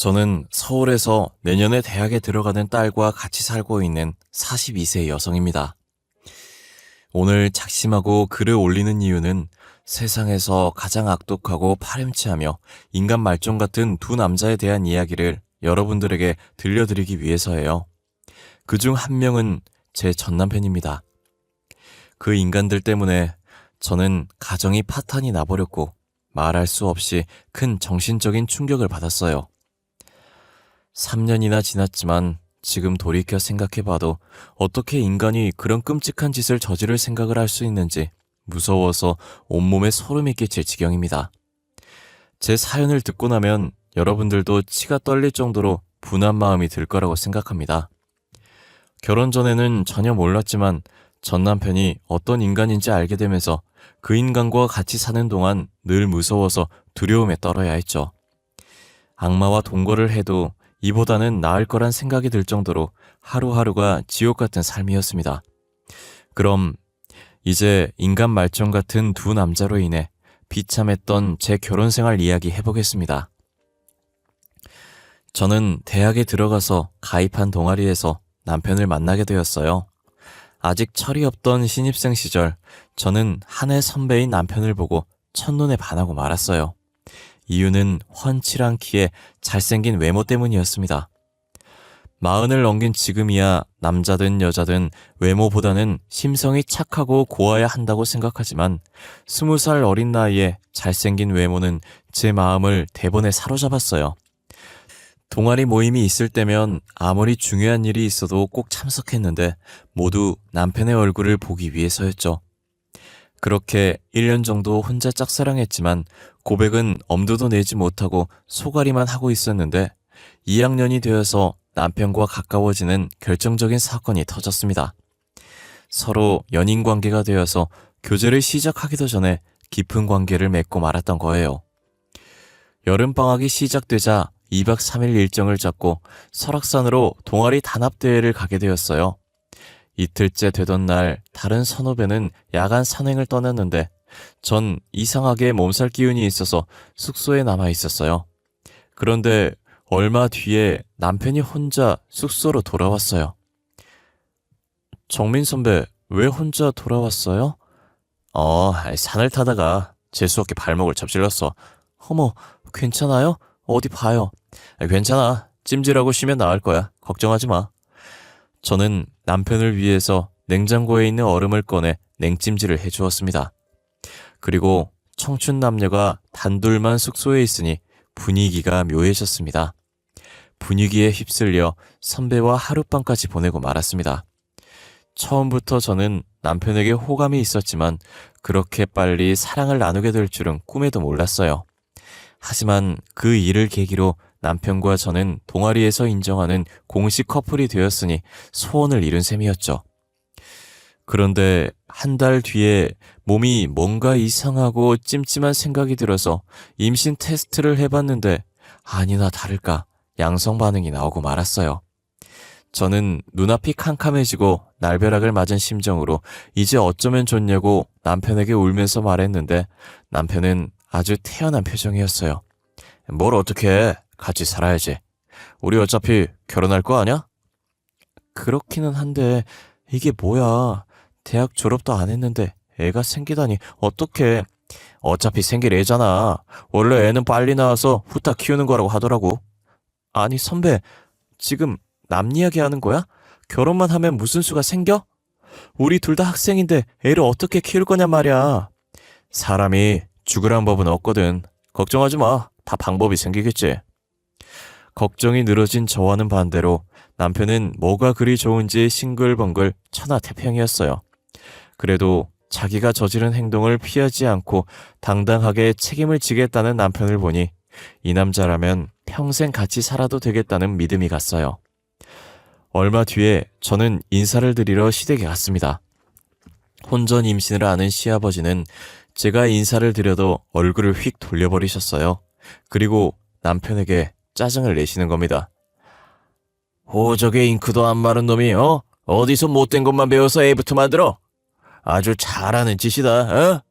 저는 서울에서 내년에 대학에 들어가는 딸과 같이 살고 있는 42세 여성입니다. 오늘 작심하고 글을 올리는 이유는 세상에서 가장 악독하고 파렴치하며 인간 말종 같은 두 남자에 대한 이야기를 여러분들에게 들려드리기 위해서예요. 그중 한 명은 제 전남편입니다. 그 인간들 때문에 저는 가정이 파탄이 나버렸고 말할 수 없이 큰 정신적인 충격을 받았어요. 3년이나 지났지만 지금 돌이켜 생각해봐도 어떻게 인간이 그런 끔찍한 짓을 저지를 생각을 할 수 있는지 무서워서 온몸에 소름이 끼칠 지경입니다. 제 사연을 듣고 나면 여러분들도 치가 떨릴 정도로 분한 마음이 들 거라고 생각합니다. 결혼 전에는 전혀 몰랐지만 전 남편이 어떤 인간인지 알게 되면서 그 인간과 같이 사는 동안 늘 무서워서 두려움에 떨어야 했죠. 악마와 동거를 해도 이보다는 나을 거란 생각이 들 정도로 하루하루가 지옥 같은 삶이었습니다. 그럼 이제 인간 말종 같은 두 남자로 인해 비참했던 제 결혼 생활 이야기 해보겠습니다. 저는 대학에 들어가서 가입한 동아리에서 남편을 만나게 되었어요. 아직 철이 없던 신입생 시절 저는 한 해 선배인 남편을 보고 첫눈에 반하고 말았어요. 이유는 훤칠한 키에 잘생긴 외모 때문이었습니다. 40을 넘긴 지금이야 남자든 여자든 외모보다는 심성이 착하고 고와야 한다고 생각하지만 20살 어린 나이에 잘생긴 외모는 제 마음을 대번에 사로잡았어요. 동아리 모임이 있을 때면 아무리 중요한 일이 있어도 꼭 참석했는데 모두 남편의 얼굴을 보기 위해서였죠. 그렇게 1년 정도 혼자 짝사랑했지만 고백은 엄두도 내지 못하고 소가리만 하고 있었는데 2학년이 되어서 남편과 가까워지는 결정적인 사건이 터졌습니다. 서로 연인 관계가 되어서 교제를 시작하기도 전에 깊은 관계를 맺고 말았던 거예요. 여름방학이 시작되자 2박 3일 일정을 잡고 설악산으로 동아리 단합대회를 가게 되었어요. 이틀째 되던 날 다른 선후배는 야간 산행을 떠났는데 전 이상하게 몸살 기운이 있어서 숙소에 남아 있었어요. 그런데 얼마 뒤에 남편이 혼자 숙소로 돌아왔어요. 정민 선배, 왜 혼자 돌아왔어요? 산을 타다가 재수없게 발목을 접질렀어. 어머, 괜찮아요? 어디 봐요. 괜찮아. 찜질하고 쉬면 나을 거야. 걱정하지 마. 저는 남편을 위해서 냉장고에 있는 얼음을 꺼내 냉찜질을 해주었습니다. 그리고 청춘 남녀가 단둘만 숙소에 있으니 분위기가 묘해졌습니다. 분위기에 휩쓸려 선배와 하룻밤까지 보내고 말았습니다. 처음부터 저는 남편에게 호감이 있었지만 그렇게 빨리 사랑을 나누게 될 줄은 꿈에도 몰랐어요. 하지만 그 일을 계기로 남편과 저는 동아리에서 인정하는 공식 커플이 되었으니 소원을 이룬 셈이었죠. 그런데 한 달 뒤에 몸이 뭔가 이상하고 찜찜한 생각이 들어서 임신 테스트를 해봤는데 아니나 다를까 양성 반응이 나오고 말았어요. 저는 눈앞이 캄캄해지고 날벼락을 맞은 심정으로 이제 어쩌면 좋냐고 남편에게 울면서 말했는데 남편은 아주 태연한 표정이었어요. 뭘 어떻게 해? 같이 살아야지. 우리 어차피 결혼할 거 아냐? 그렇기는 한데 이게 뭐야. 대학 졸업도 안 했는데 애가 생기다니 어떡해. 어차피 생길 애잖아. 원래 애는 빨리 나와서 후딱 키우는 거라고 하더라고. 아니 선배, 지금 남 이야기 하는 거야? 결혼만 하면 무슨 수가 생겨? 우리 둘 다 학생인데 애를 어떻게 키울 거냐 말이야. 사람이 죽으란 법은 없거든. 걱정하지 마. 다 방법이 생기겠지. 걱정이 늘어진 저와는 반대로 남편은 뭐가 그리 좋은지 싱글벙글 천하태평이었어요. 그래도 자기가 저지른 행동을 피하지 않고 당당하게 책임을 지겠다는 남편을 보니 이 남자라면 평생 같이 살아도 되겠다는 믿음이 갔어요. 얼마 뒤에 저는 인사를 드리러 시댁에 갔습니다. 혼전 임신을 아는 시아버지는 제가 인사를 드려도 얼굴을 휙 돌려버리셨어요. 그리고 남편에게 짜증을 내시는 겁니다. 호적에 잉크도 안 마른 놈이 어디서 못된 것만 배워서 애부터 만들어? 아주 잘하는 짓이다.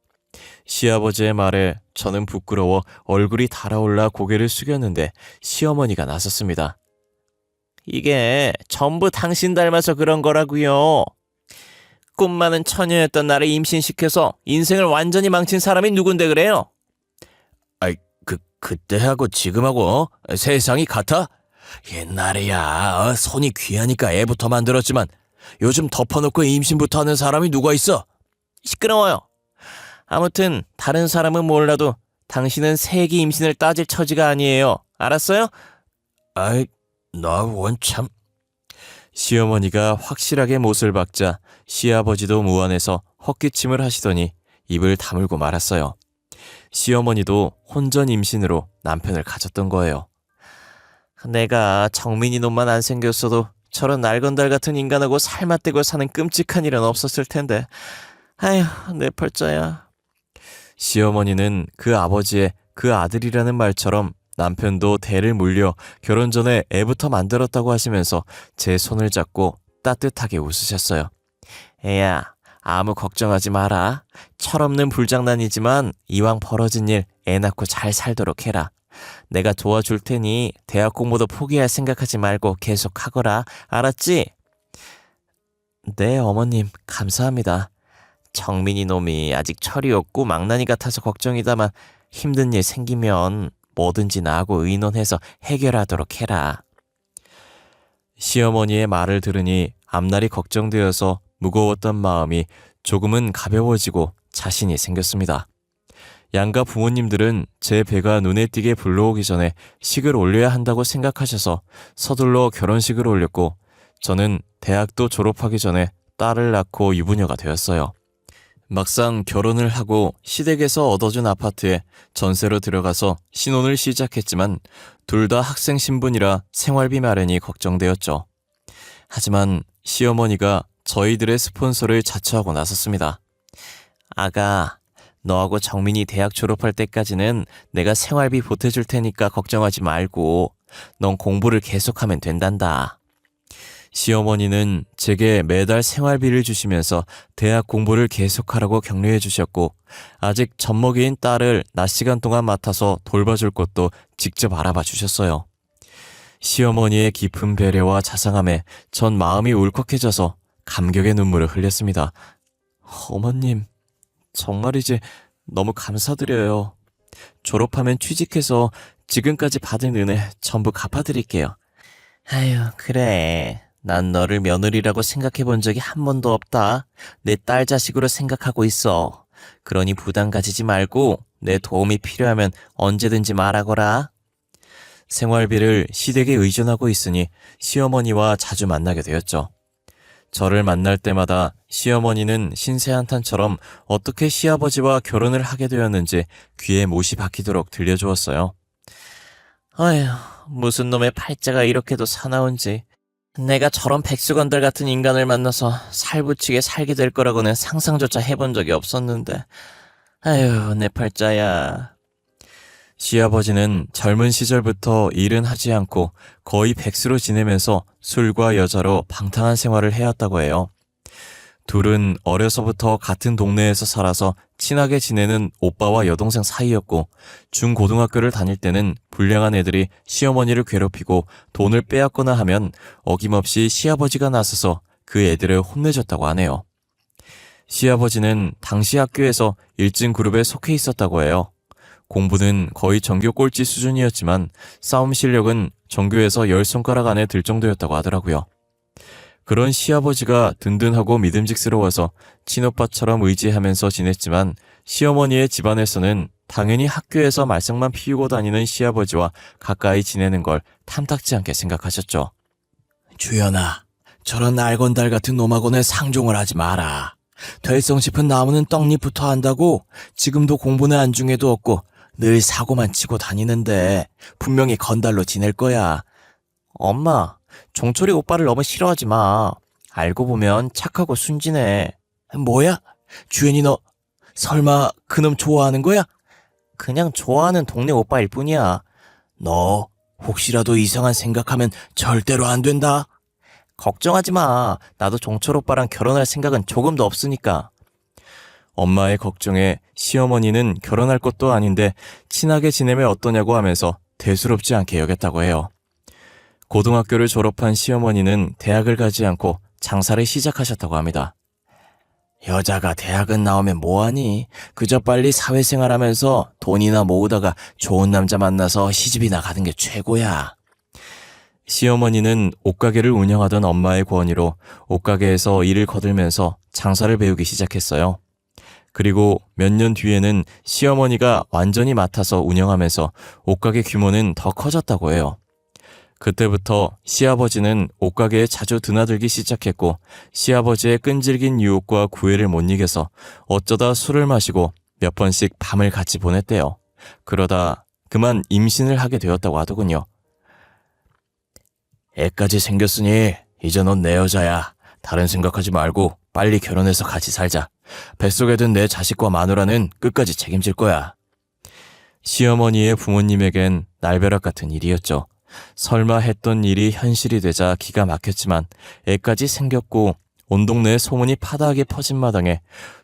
시아버지의 말에 저는 부끄러워 얼굴이 달아올라 고개를 숙였는데 시어머니가 나섰습니다. 이게 전부 당신 닮아서 그런 거라고요. 꿈 많은 처녀였던 나를 임신시켜서 인생을 완전히 망친 사람이 누군데 그래요? 아이, 그때하고 지금하고 세상이 같아? 옛날에야 손이 귀하니까 애부터 만들었지만 요즘 덮어놓고 임신부터 하는 사람이 누가 있어? 시끄러워요. 아무튼 다른 사람은 몰라도 당신은 세기 임신을 따질 처지가 아니에요. 알았어요? 아이, 나 원참. 시어머니가 확실하게 못을 박자 시아버지도 무안해서 헛기침을 하시더니 입을 다물고 말았어요. 시어머니도 혼전 임신으로 남편을 가졌던 거예요. 내가 정민이 놈만 안 생겼어도 저런 날건달 같은 인간하고 살맛대고 사는 끔찍한 일은 없었을 텐데. 아휴, 내 팔자야. 시어머니는 그 아버지의 그 아들이라는 말처럼 남편도 대를 물려 결혼 전에 애부터 만들었다고 하시면서 제 손을 잡고 따뜻하게 웃으셨어요. 애야, 아무 걱정하지 마라. 철없는 불장난이지만 이왕 벌어진 일 애 낳고 잘 살도록 해라. 내가 도와줄 테니 대학 공부도 포기할 생각하지 말고 계속 하거라. 알았지? 네, 어머님, 감사합니다. 정민이 놈이 아직 철이 없고 망나니 같아서 걱정이다만 힘든 일 생기면 뭐든지 나하고 의논해서 해결하도록 해라. 시어머니의 말을 들으니 앞날이 걱정되어서 무거웠던 마음이 조금은 가벼워지고 자신이 생겼습니다. 양가 부모님들은 제 배가 눈에 띄게 불러오기 전에 식을 올려야 한다고 생각하셔서 서둘러 결혼식을 올렸고 저는 대학도 졸업하기 전에 딸을 낳고 유부녀가 되었어요. 막상 결혼을 하고 시댁에서 얻어준 아파트에 전세로 들어가서 신혼을 시작했지만 둘 다 학생 신분이라 생활비 마련이 걱정되었죠. 하지만 시어머니가 저희들의 스폰서를 자처하고 나섰습니다. 아가, 너하고 정민이 대학 졸업할 때까지는 내가 생활비 보태줄 테니까 걱정하지 말고 넌 공부를 계속하면 된단다. 시어머니는 제게 매달 생활비를 주시면서 대학 공부를 계속하라고 격려해 주셨고 아직 젖먹이인 딸을 낮 시간 동안 맡아서 돌봐줄 것도 직접 알아봐 주셨어요. 시어머니의 깊은 배려와 자상함에 전 마음이 울컥해져서 감격의 눈물을 흘렸습니다. 어머님, 정말이지 너무 감사드려요. 졸업하면 취직해서 지금까지 받은 은혜 전부 갚아드릴게요. 아유, 그래. 난 너를 며느리라고 생각해 본 적이 한 번도 없다. 내 딸 자식으로 생각하고 있어. 그러니 부담 가지지 말고 내 도움이 필요하면 언제든지 말하거라. 생활비를 시댁에 의존하고 있으니 시어머니와 자주 만나게 되었죠. 저를 만날 때마다 시어머니는 신세한탄처럼 어떻게 시아버지와 결혼을 하게 되었는지 귀에 못이 박히도록 들려주었어요. 아휴, 무슨 놈의 팔자가 이렇게도 사나운지. 내가 저런 백수건들 같은 인간을 만나서 살부치게 살게 될 거라고는 상상조차 해본 적이 없었는데. 아휴, 내 팔자야. 시아버지는 젊은 시절부터 일은 하지 않고 거의 백수로 지내면서 술과 여자로 방탕한 생활을 해왔다고 해요. 둘은 어려서부터 같은 동네에서 살아서 친하게 지내는 오빠와 여동생 사이였고 중고등학교를 다닐 때는 불량한 애들이 시어머니를 괴롭히고 돈을 빼앗거나 하면 어김없이 시아버지가 나서서 그 애들을 혼내줬다고 하네요. 시아버지는 당시 학교에서 1등 그룹에 속해 있었다고 해요. 공부는 거의 전교 꼴찌 수준이었지만 싸움 실력은 전교에서 10손가락 안에 들 정도였다고 하더라고요. 그런 시아버지가 든든하고 믿음직스러워서 친오빠처럼 의지하면서 지냈지만 시어머니의 집안에서는 당연히 학교에서 말썽만 피우고 다니는 시아버지와 가까이 지내는 걸 탐탁지 않게 생각하셨죠. 주연아, 저런 날건달 같은 놈하고는 상종을 하지 마라. 될성 싶은 나무는 떡잎부터 한다고. 지금도 공부는 안중에도 없고 늘 사고만 치고 다니는데 분명히 건달로 지낼 거야. 엄마, 종철이 오빠를 너무 싫어하지 마. 알고 보면 착하고 순진해. 뭐야? 주연이 너 설마 그놈 좋아하는 거야? 그냥 좋아하는 동네 오빠일 뿐이야. 너 혹시라도 이상한 생각하면 절대로 안 된다. 걱정하지 마. 나도 종철 오빠랑 결혼할 생각은 조금도 없으니까. 엄마의 걱정에 시어머니는 결혼할 것도 아닌데 친하게 지내면 어떠냐고 하면서 대수롭지 않게 여겼다고 해요. 고등학교를 졸업한 시어머니는 대학을 가지 않고 장사를 시작하셨다고 합니다. 여자가 대학은 나오면 뭐하니? 그저 빨리 사회생활하면서 돈이나 모으다가 좋은 남자 만나서 시집이나 가는 게 최고야. 시어머니는 옷가게를 운영하던 엄마의 권유로 옷가게에서 일을 거들면서 장사를 배우기 시작했어요. 그리고 몇 년 뒤에는 시어머니가 완전히 맡아서 운영하면서 옷가게 규모는 더 커졌다고 해요. 그때부터 시아버지는 옷가게에 자주 드나들기 시작했고 시아버지의 끈질긴 유혹과 구애를 못 이겨서 어쩌다 술을 마시고 몇 번씩 밤을 같이 보냈대요. 그러다 그만 임신을 하게 되었다고 하더군요. 애까지 생겼으니 이제 넌 내 여자야. 다른 생각하지 말고 빨리 결혼해서 같이 살자. 뱃속에 든 내 자식과 마누라는 끝까지 책임질 거야. 시어머니의 부모님에겐 날벼락 같은 일이었죠. 설마 했던 일이 현실이 되자 기가 막혔지만 애까지 생겼고 온 동네에 소문이 파다하게 퍼진 마당에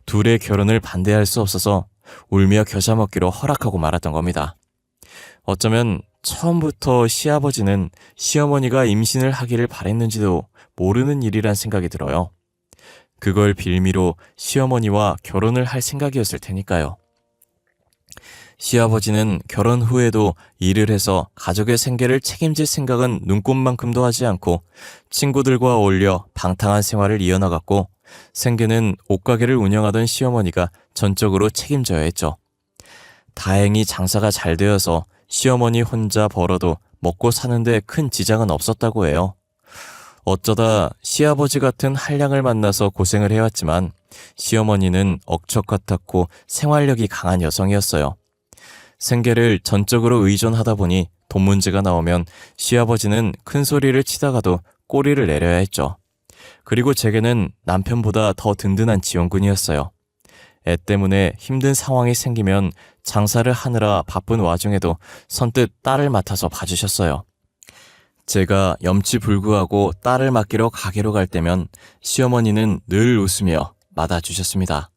둘의 결혼을 반대할 수 없어서 울며 겨자 먹기로 허락하고 말았던 겁니다. 어쩌면 처음부터 시아버지는 시어머니가 임신을 하기를 바랬는지도 모르는 일이란 생각이 들어요. 그걸 빌미로 시어머니와 결혼을 할 생각이었을 테니까요. 시아버지는 결혼 후에도 일을 해서 가족의 생계를 책임질 생각은 눈꼽만큼도 하지 않고 친구들과 어울려 방탕한 생활을 이어나갔고 생계는 옷가게를 운영하던 시어머니가 전적으로 책임져야 했죠. 다행히 장사가 잘 되어서 시어머니 혼자 벌어도 먹고 사는데 큰 지장은 없었다고 해요. 어쩌다 시아버지 같은 한량을 만나서 고생을 해왔지만 시어머니는 억척 같았고 생활력이 강한 여성이었어요. 생계를 전적으로 의존하다 보니 돈 문제가 나오면 시아버지는 큰 소리를 치다가도 꼬리를 내려야 했죠. 그리고 제게는 남편보다 더 든든한 지원군이었어요. 애 때문에 힘든 상황이 생기면 장사를 하느라 바쁜 와중에도 선뜻 딸을 맡아서 봐주셨어요. 제가 염치불구하고 딸을 맡기러 가게로 갈 때면 시어머니는 늘 웃으며 맞아주셨습니다.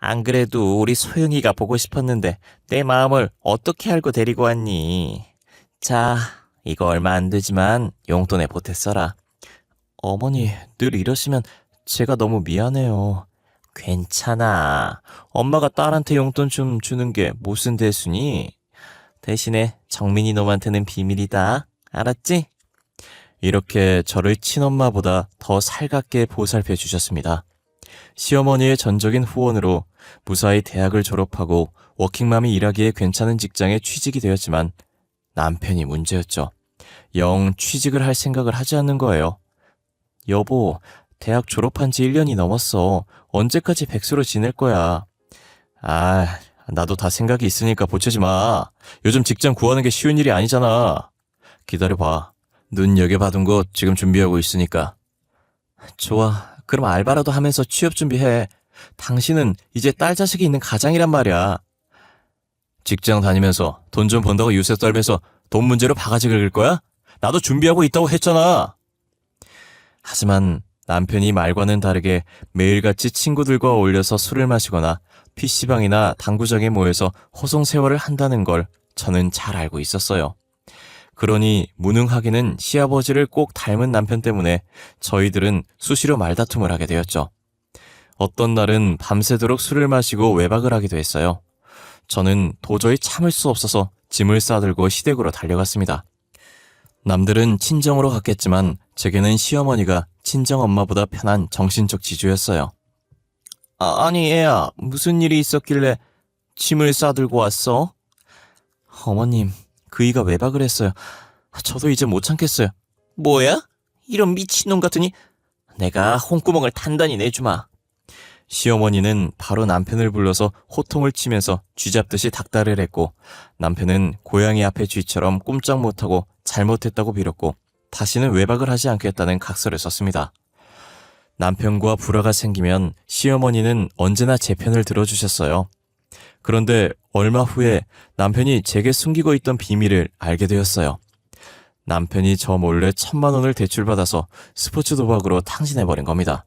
안 그래도 우리 소영이가 보고 싶었는데 내 마음을 어떻게 알고 데리고 왔니? 자, 이거 얼마 안 되지만 용돈에 보태 써라. 어머니, 늘 이러시면 제가 너무 미안해요. 괜찮아. 엄마가 딸한테 용돈 좀 주는 게 무슨 대수니? 대신에 정민이 놈한테는 비밀이다. 알았지? 이렇게 저를 친엄마보다 더 살갑게 보살펴 주셨습니다. 시어머니의 전적인 후원으로 무사히 대학을 졸업하고 워킹맘이 일하기에 괜찮은 직장에 취직이 되었지만 남편이 문제였죠. 영 취직을 할 생각을 하지 않는 거예요. 여보, 대학 졸업한 지 1년이 넘었어. 언제까지 백수로 지낼 거야. 아, 나도 다 생각이 있으니까 보채지 마. 요즘 직장 구하는 게 쉬운 일이 아니잖아. 기다려봐. 눈여겨받은 거 지금 준비하고 있으니까. 좋아. 그럼 알바라도 하면서 취업 준비해. 당신은 이제 딸 자식이 있는 가장이란 말이야. 직장 다니면서 돈 좀 번다고 유세 떨면서 돈 문제로 바가지 긁을 거야? 나도 준비하고 있다고 했잖아. 하지만 남편이 말과는 다르게 매일같이 친구들과 어울려서 술을 마시거나 PC방이나 당구장에 모여서 호송세월을 한다는 걸 저는 잘 알고 있었어요. 그러니 무능하게는 시아버지를 꼭 닮은 남편 때문에 저희들은 수시로 말다툼을 하게 되었죠. 어떤 날은 밤새도록 술을 마시고 외박을 하기도 했어요. 저는 도저히 참을 수 없어서 짐을 싸들고 시댁으로 달려갔습니다. 남들은 친정으로 갔겠지만 제게는 시어머니가 친정엄마보다 편한 정신적 지주였어요. 아니 애야, 무슨 일이 있었길래 짐을 싸들고 왔어? 어머님, 그이가 외박을 했어요. 저도 이제 못 참겠어요. 뭐야? 이런 미친놈 같으니 내가 홍구멍을 단단히 내주마. 시어머니는 바로 남편을 불러서 호통을 치면서 쥐잡듯이 닥달을 했고 남편은 고양이 앞에 쥐처럼 꼼짝 못하고 잘못했다고 빌었고 다시는 외박을 하지 않겠다는 각서를 썼습니다. 남편과 불화가 생기면 시어머니는 언제나 제 편을 들어주셨어요. 그런데 얼마 후에 남편이 제게 숨기고 있던 비밀을 알게 되었어요. 남편이 저 몰래 1,000만 원을 대출받아서 스포츠 도박으로 탕진해버린 겁니다.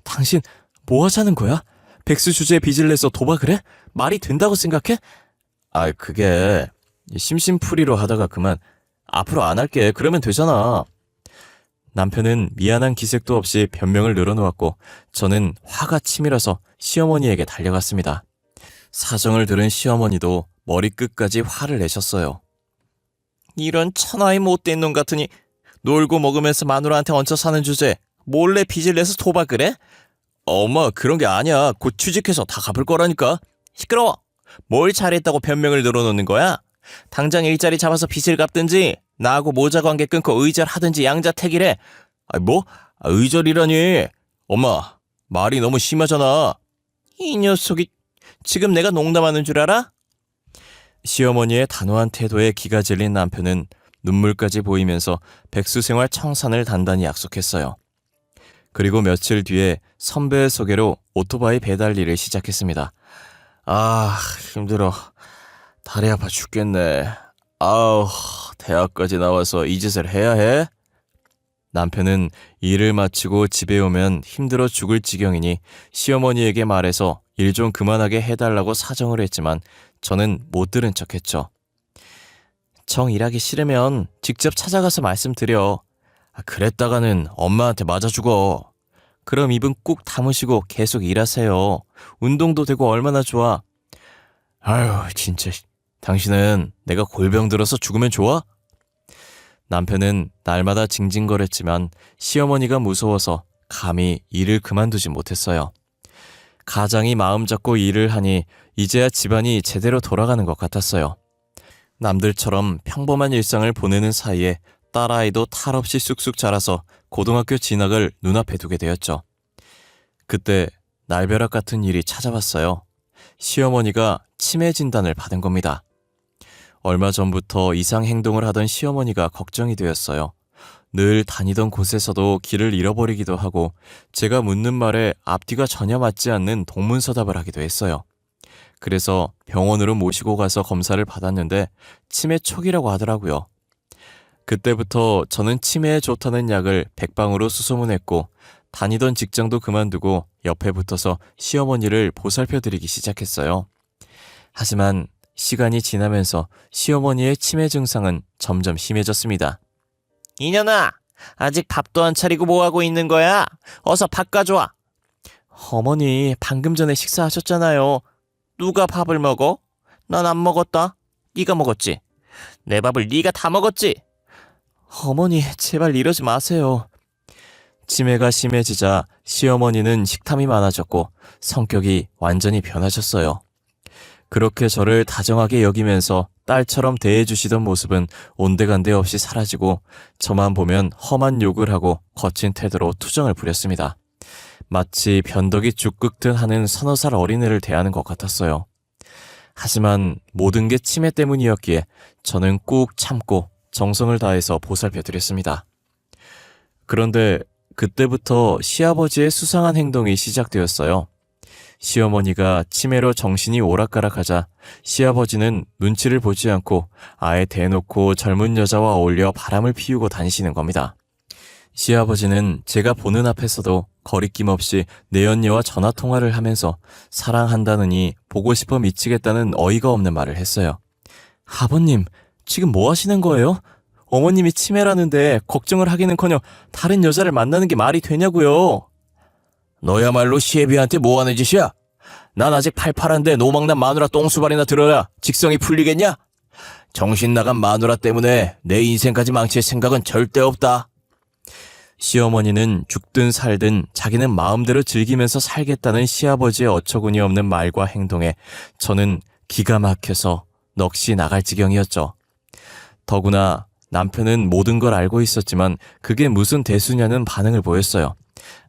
당신 뭐 하자는 거야? 백수 주제에 빚을 내서 도박을 해? 말이 된다고 생각해? 그게 심심풀이로 하다가 그만. 앞으로 안 할게. 그러면 되잖아. 남편은 미안한 기색도 없이 변명을 늘어놓았고 저는 화가 치밀어서 시어머니에게 달려갔습니다. 사정을 들은 시어머니도 머리끝까지 화를 내셨어요. 이런 천하의 못된 놈 같으니 놀고 먹으면서 마누라한테 얹혀 사는 주제에 몰래 빚을 내서 도박을 해? 엄마, 그런 게 아니야. 곧 취직해서 다 갚을 거라니까. 시끄러워. 뭘 잘했다고 변명을 늘어놓는 거야? 당장 일자리 잡아서 빚을 갚든지 나하고 모자 관계 끊고 의절하든지 양자택일해. 뭐? 의절이라니. 엄마, 말이 너무 심하잖아. 이 녀석이 지금 내가 농담하는 줄 알아? 시어머니의 단호한 태도에 기가 질린 남편은 눈물까지 보이면서 백수생활 청산을 단단히 약속했어요. 그리고 며칠 뒤에 선배의 소개로 오토바이 배달 일을 시작했습니다. 힘들어. 다리 아파 죽겠네. 대학까지 나와서 이 짓을 해야 해? 남편은 일을 마치고 집에 오면 힘들어 죽을 지경이니 시어머니에게 말해서 일 좀 그만하게 해달라고 사정을 했지만 저는 못 들은 척했죠. 정 일하기 싫으면 직접 찾아가서 말씀드려. 그랬다가는 엄마한테 맞아 죽어. 그럼 입은 꾹 다무시고 계속 일하세요. 운동도 되고 얼마나 좋아. 진짜. 당신은 내가 골병 들어서 죽으면 좋아? 남편은 날마다 징징거렸지만 시어머니가 무서워서 감히 일을 그만두지 못했어요. 가장이 마음 잡고 일을 하니 이제야 집안이 제대로 돌아가는 것 같았어요. 남들처럼 평범한 일상을 보내는 사이에 딸아이도 탈없이 쑥쑥 자라서 고등학교 진학을 눈앞에 두게 되었죠. 그때 날벼락 같은 일이 찾아왔어요. 시어머니가 치매 진단을 받은 겁니다. 얼마 전부터 이상 행동을 하던 시어머니가 걱정이 되었어요. 늘 다니던 곳에서도 길을 잃어버리기도 하고 제가 묻는 말에 앞뒤가 전혀 맞지 않는 동문서답을 하기도 했어요. 그래서 병원으로 모시고 가서 검사를 받았는데 치매 초기라고 하더라고요. 그때부터 저는 치매에 좋다는 약을 백방으로 수소문했고 다니던 직장도 그만두고 옆에 붙어서 시어머니를 보살펴드리기 시작했어요. 하지만 시간이 지나면서 시어머니의 치매 증상은 점점 심해졌습니다. 이년아, 아직 밥도 안 차리고 뭐하고 있는 거야? 어서 밥 가져와. 어머니, 방금 전에 식사하셨잖아요. 누가 밥을 먹어? 난 안 먹었다. 네가 먹었지? 내 밥을 네가 다 먹었지? 어머니, 제발 이러지 마세요. 치매가 심해지자 시어머니는 식탐이 많아졌고 성격이 완전히 변하셨어요. 그렇게 저를 다정하게 여기면서 딸처럼 대해주시던 모습은 온데간데 없이 사라지고 저만 보면 험한 욕을 하고 거친 태도로 투정을 부렸습니다. 마치 변덕이 죽 긁듯 하는 서너 살 어린애를 대하는 것 같았어요. 하지만 모든 게 치매 때문이었기에 저는 꾹 참고 정성을 다해서 보살펴드렸습니다. 그런데 그때부터 시아버지의 수상한 행동이 시작되었어요. 시어머니가 치매로 정신이 오락가락하자 시아버지는 눈치를 보지 않고 아예 대놓고 젊은 여자와 어울려 바람을 피우고 다니시는 겁니다. 시아버지는 제가 보는 앞에서도 거리낌 없이 내연녀와 전화통화를 하면서 사랑한다느니 보고 싶어 미치겠다는 어이가 없는 말을 했어요. 아버님, 지금 뭐 하시는 거예요? 어머님이 치매라는데 걱정을 하기는커녕 다른 여자를 만나는 게 말이 되냐고요. 너야말로 시애비한테 뭐하는 짓이야? 난 아직 팔팔한데 노망난 마누라 똥수발이나 들어야 직성이 풀리겠냐? 정신 나간 마누라 때문에 내 인생까지 망칠 생각은 절대 없다. 시어머니는 죽든 살든 자기는 마음대로 즐기면서 살겠다는 시아버지의 어처구니 없는 말과 행동에 저는 기가 막혀서 넋이 나갈 지경이었죠. 더구나 남편은 모든 걸 알고 있었지만 그게 무슨 대수냐는 반응을 보였어요.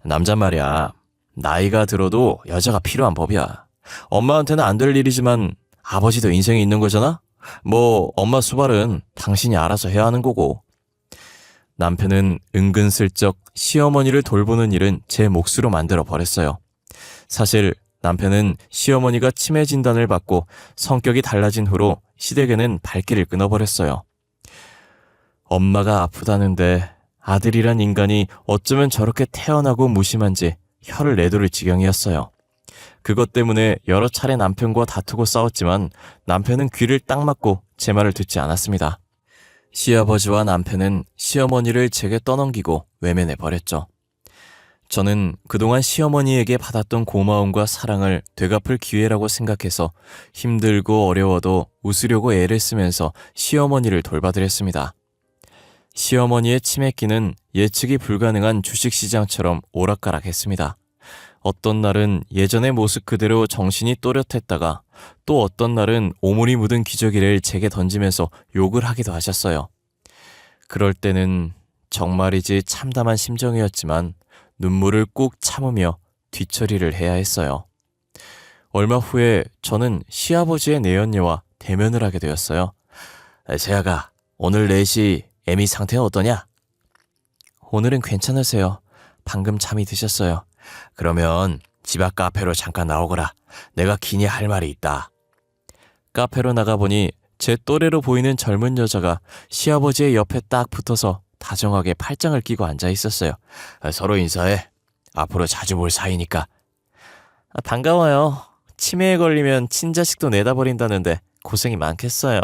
남자 말이야. 나이가 들어도 여자가 필요한 법이야. 엄마한테는 안 될 일이지만 아버지도 인생이 있는 거잖아? 뭐 엄마 수발은 당신이 알아서 해야 하는 거고. 남편은 은근슬쩍 시어머니를 돌보는 일은 제 몫으로 만들어 버렸어요. 사실 남편은 시어머니가 치매 진단을 받고 성격이 달라진 후로 시댁에는 발길을 끊어버렸어요. 엄마가 아프다는데 아들이란 인간이 어쩌면 저렇게 태연하고 무심한지 혀를 내두를 지경이었어요. 그것 때문에 여러 차례 남편과 다투고 싸웠지만 남편은 귀를 딱 막고 제 말을 듣지 않았습니다. 시아버지와 남편은 시어머니를 제게 떠넘기고 외면해버렸죠. 저는 그동안 시어머니에게 받았던 고마움과 사랑을 되갚을 기회라고 생각해서 힘들고 어려워도 웃으려고 애를 쓰면서 시어머니를 돌봐드렸습니다. 시어머니의 치맥기는 예측이 불가능한 주식시장처럼 오락가락했습니다. 어떤 날은 예전의 모습 그대로 정신이 또렷했다가 또 어떤 날은 오물이 묻은 기저귀를 제게 던지면서 욕을 하기도 하셨어요. 그럴 때는 정말이지 참담한 심정이었지만 눈물을 꾹 참으며 뒤처리를 해야 했어요. 얼마 후에 저는 시아버지의 내연녀와 대면을 하게 되었어요. 재아가, 오늘 4시 애미 상태는 어떠냐? 오늘은 괜찮으세요. 방금 잠이 드셨어요. 그러면 집 앞 카페로 잠깐 나오거라. 내가 기니 할 말이 있다. 카페로 나가보니 제 또래로 보이는 젊은 여자가 시아버지의 옆에 딱 붙어서 다정하게 팔짱을 끼고 앉아 있었어요. 서로 인사해. 앞으로 자주 볼 사이니까. 반가워요. 치매에 걸리면 친자식도 내다버린다는데 고생이 많겠어요.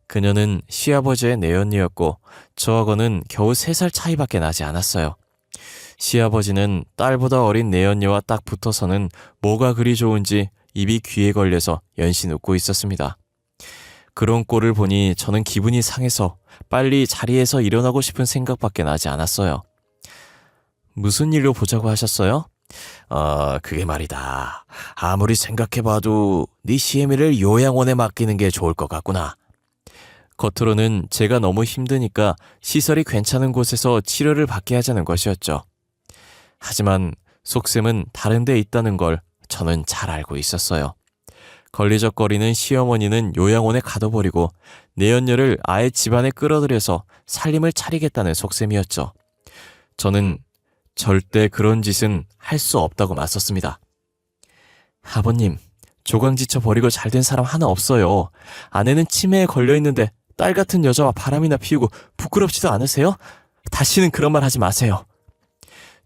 그녀는 시아버지의 내연녀였고 저하고는 겨우 3살 차이밖에 나지 않았어요. 시아버지는 딸보다 어린 내연녀와 딱 붙어서는 뭐가 그리 좋은지 입이 귀에 걸려서 연신 웃고 있었습니다. 그런 꼴을 보니 저는 기분이 상해서 빨리 자리에서 일어나고 싶은 생각밖에 나지 않았어요. 무슨 일로 보자고 하셨어요? 그게 말이다. 아무리 생각해봐도 네 시애미를 요양원에 맡기는 게 좋을 것 같구나. 겉으로는 제가 너무 힘드니까 시설이 괜찮은 곳에서 치료를 받게 하자는 것이었죠. 하지만 속셈은 다른 데 있다는 걸 저는 잘 알고 있었어요. 걸리적거리는 시어머니는 요양원에 가둬버리고 내연녀를 아예 집안에 끌어들여서 살림을 차리겠다는 속셈이었죠. 저는 절대 그런 짓은 할 수 없다고 맞섰습니다. 아버님, 조강지쳐 버리고 잘된 사람 하나 없어요. 아내는 치매에 걸려있는데 딸 같은 여자와 바람이나 피우고 부끄럽지도 않으세요? 다시는 그런 말 하지 마세요.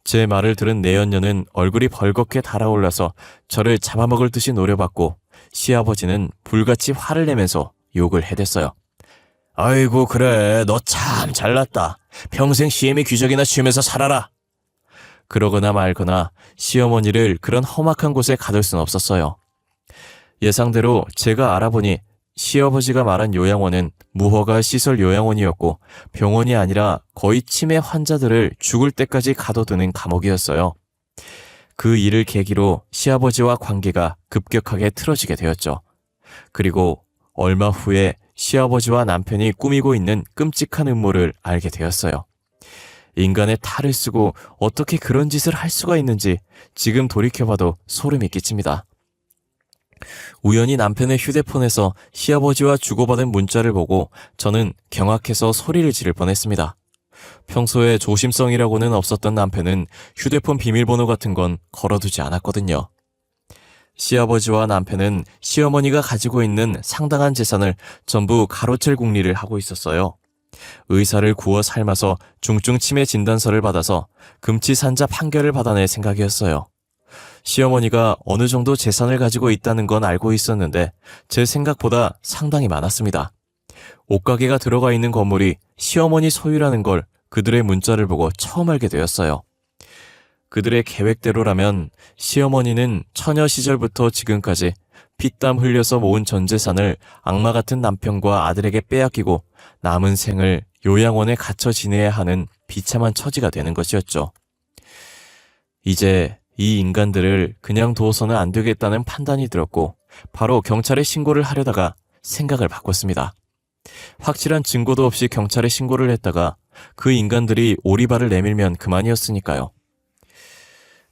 제 말을 들은 내연녀는 얼굴이 벌겋게 달아올라서 저를 잡아먹을 듯이 노려봤고 시아버지는 불같이 화를 내면서 욕을 해댔어요. 아이고 그래, 너 참 잘났다. 평생 시애미 귀적이나 쉬면서 살아라. 그러거나 말거나 시어머니를 그런 험악한 곳에 가둘 순 없었어요. 예상대로 제가 알아보니 시아버지가 말한 요양원은 무허가 시설 요양원이었고 병원이 아니라 거의 치매 환자들을 죽을 때까지 가둬두는 감옥이었어요. 그 일을 계기로 시아버지와 관계가 급격하게 틀어지게 되었죠. 그리고 얼마 후에 시아버지와 남편이 꾸미고 있는 끔찍한 음모를 알게 되었어요. 인간의 탈을 쓰고 어떻게 그런 짓을 할 수가 있는지 지금 돌이켜봐도 소름이 끼칩니다. 우연히 남편의 휴대폰에서 시아버지와 주고받은 문자를 보고 저는 경악해서 소리를 지를 뻔했습니다. 평소에 조심성이라고는 없었던 남편은 휴대폰 비밀번호 같은 건 걸어두지 않았거든요. 시아버지와 남편은 시어머니가 가지고 있는 상당한 재산을 전부 가로챌 궁리를 하고 있었어요. 의사를 구워 삶아서 중증 치매 진단서를 받아서 금치산자 판결을 받아낼 생각이었어요. 시어머니가 어느 정도 재산을 가지고 있다는 건 알고 있었는데 제 생각보다 상당히 많았습니다. 옷가게가 들어가 있는 건물이 시어머니 소유라는 걸 그들의 문자를 보고 처음 알게 되었어요. 그들의 계획대로라면 시어머니는 처녀 시절부터 지금까지 피땀 흘려서 모은 전 재산을 악마 같은 남편과 아들에게 빼앗기고 남은 생을 요양원에 갇혀 지내야 하는 비참한 처지가 되는 것이었죠. 이제 이 인간들을 그냥 두어서는 안 되겠다는 판단이 들었고 바로 경찰에 신고를 하려다가 생각을 바꿨습니다. 확실한 증거도 없이 경찰에 신고를 했다가 그 인간들이 오리발을 내밀면 그만이었으니까요.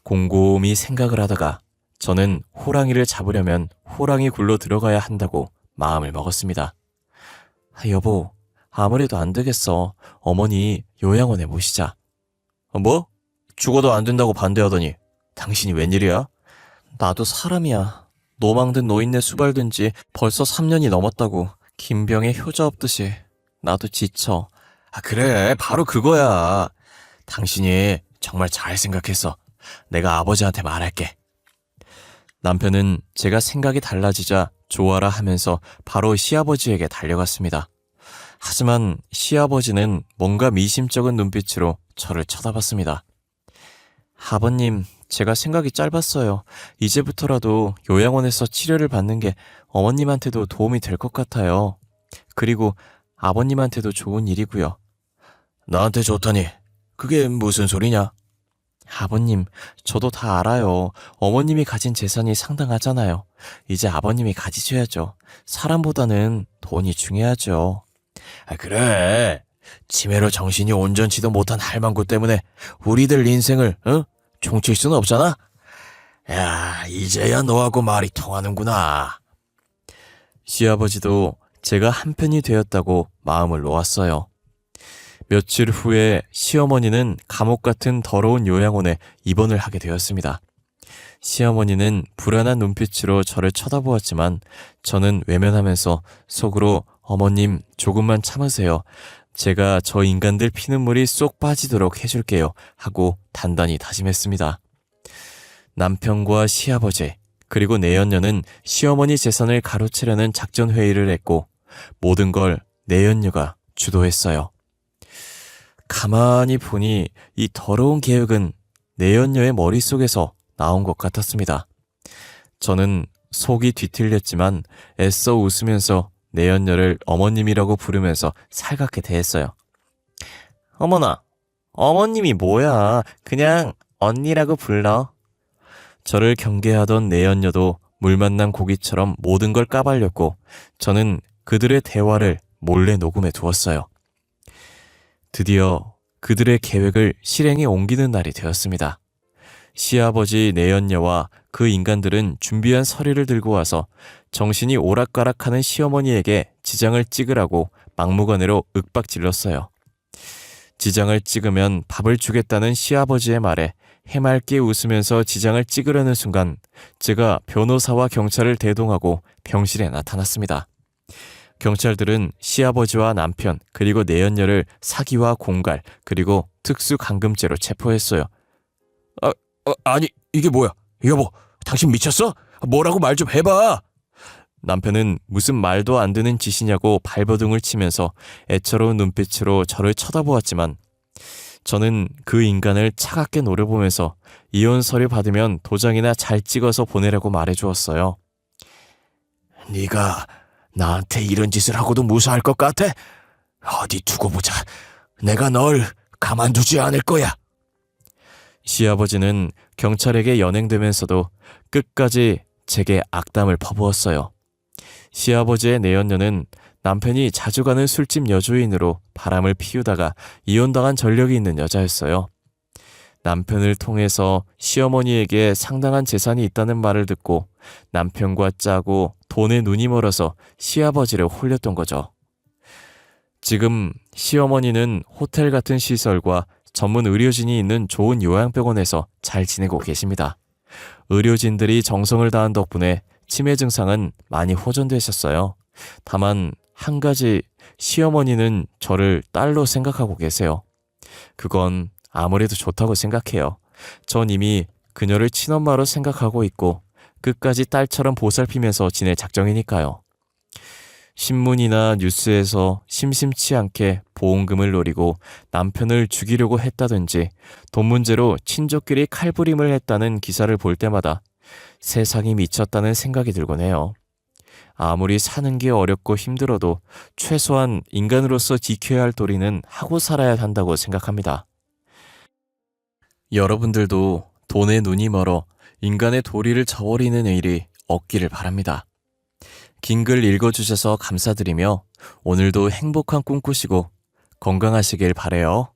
곰곰이 생각을 하다가 저는 호랑이를 잡으려면 호랑이 굴로 들어가야 한다고 마음을 먹었습니다. 여보, 아무래도 안 되겠어. 어머니 요양원에 모시자. 뭐? 죽어도 안 된다고 반대하더니 당신이 웬일이야? 나도 사람이야. 노망든 노인네 수발든 지 벌써 3년이 넘었다고. 김병에 효자 없듯이. 나도 지쳐. 그래, 바로 그거야. 당신이 정말 잘 생각했어. 내가 아버지한테 말할게. 남편은 제가 생각이 달라지자 좋아라 하면서 바로 시아버지에게 달려갔습니다. 하지만 시아버지는 뭔가 미심쩍은 눈빛으로 저를 쳐다봤습니다. 아버님, 제가 생각이 짧았어요. 이제부터라도 요양원에서 치료를 받는 게 어머님한테도 도움이 될 것 같아요. 그리고 아버님한테도 좋은 일이고요. 나한테 좋다니, 그게 무슨 소리냐? 아버님, 저도 다 알아요. 어머님이 가진 재산이 상당하잖아요. 이제 아버님이 가지셔야죠. 사람보다는 돈이 중요하죠. 그래. 치매로 정신이 온전치도 못한 할망구 때문에 우리들 인생을 종칠 수는 없잖아? 야, 이제야 너하고 말이 통하는구나. 시아버지도 제가 한편이 되었다고 마음을 놓았어요. 며칠 후에 시어머니는 감옥 같은 더러운 요양원에 입원을 하게 되었습니다. 시어머니는 불안한 눈빛으로 저를 쳐다보았지만 저는 외면하면서 속으로 어머님 조금만 참으세요. 제가 저 인간들 피눈물이 쏙 빠지도록 해줄게요 하고 단단히 다짐했습니다. 남편과 시아버지 그리고 내연녀는 시어머니 재산을 가로채려는 작전 회의를 했고 모든 걸 내연녀가 주도했어요. 가만히 보니 이 더러운 계획은 내연녀의 머릿속에서 나온 것 같았습니다. 저는 속이 뒤틀렸지만 애써 웃으면서 내연녀를 어머님이라고 부르면서 살갑게 대했어요. 어머나, 어머님이 뭐야. 그냥 언니라고 불러. 저를 경계하던 내연녀도 물 만난 고기처럼 모든 걸 까발렸고 저는 그들의 대화를 몰래 녹음해 두었어요. 드디어 그들의 계획을 실행에 옮기는 날이 되었습니다. 시아버지 내연녀와 그 인간들은 준비한 서류를 들고 와서 정신이 오락가락하는 시어머니에게 지장을 찍으라고 막무가내로 윽박질렀어요. 지장을 찍으면 밥을 주겠다는 시아버지의 말에 해맑게 웃으면서 지장을 찍으려는 순간 제가 변호사와 경찰을 대동하고 병실에 나타났습니다. 경찰들은 시아버지와 남편 그리고 내연녀를 사기와 공갈 그리고 특수감금죄로 체포했어요. 아니 이게 뭐야? 여보, 당신 미쳤어? 뭐라고 말 좀 해봐. 남편은 무슨 말도 안 되는 짓이냐고 발버둥을 치면서 애처로운 눈빛으로 저를 쳐다보았지만 저는 그 인간을 차갑게 노려보면서 이혼 서류 받으면 도장이나 잘 찍어서 보내라고 말해주었어요. 네가 나한테 이런 짓을 하고도 무사할 것 같아? 어디 두고 보자. 내가 널 가만두지 않을 거야. 시아버지는 경찰에게 연행되면서도 끝까지 제게 악담을 퍼부었어요. 시아버지의 내연녀는 남편이 자주 가는 술집 여주인으로 바람을 피우다가 이혼당한 전력이 있는 여자였어요. 남편을 통해서 시어머니에게 상당한 재산이 있다는 말을 듣고 남편과 짜고 돈에 눈이 멀어서 시아버지를 홀렸던 거죠. 지금 시어머니는 호텔 같은 시설과 전문 의료진이 있는 좋은 요양병원에서 잘 지내고 계십니다. 의료진들이 정성을 다한 덕분에 치매 증상은 많이 호전되셨어요. 다만 한 가지, 시어머니는 저를 딸로 생각하고 계세요. 그건 아무래도 좋다고 생각해요. 전 이미 그녀를 친엄마로 생각하고 있고 끝까지 딸처럼 보살피면서 지낼 작정이니까요. 신문이나 뉴스에서 심심치 않게 보험금을 노리고 남편을 죽이려고 했다든지 돈 문제로 친족끼리 칼부림을 했다는 기사를 볼 때마다 세상이 미쳤다는 생각이 들곤 해요. 아무리 사는 게 어렵고 힘들어도 최소한 인간으로서 지켜야 할 도리는 하고 살아야 한다고 생각합니다. 여러분들도 돈에 눈이 멀어 인간의 도리를 저버리는 일이 없기를 바랍니다. 긴 글 읽어주셔서 감사드리며 오늘도 행복한 꿈 꾸시고 건강하시길 바래요.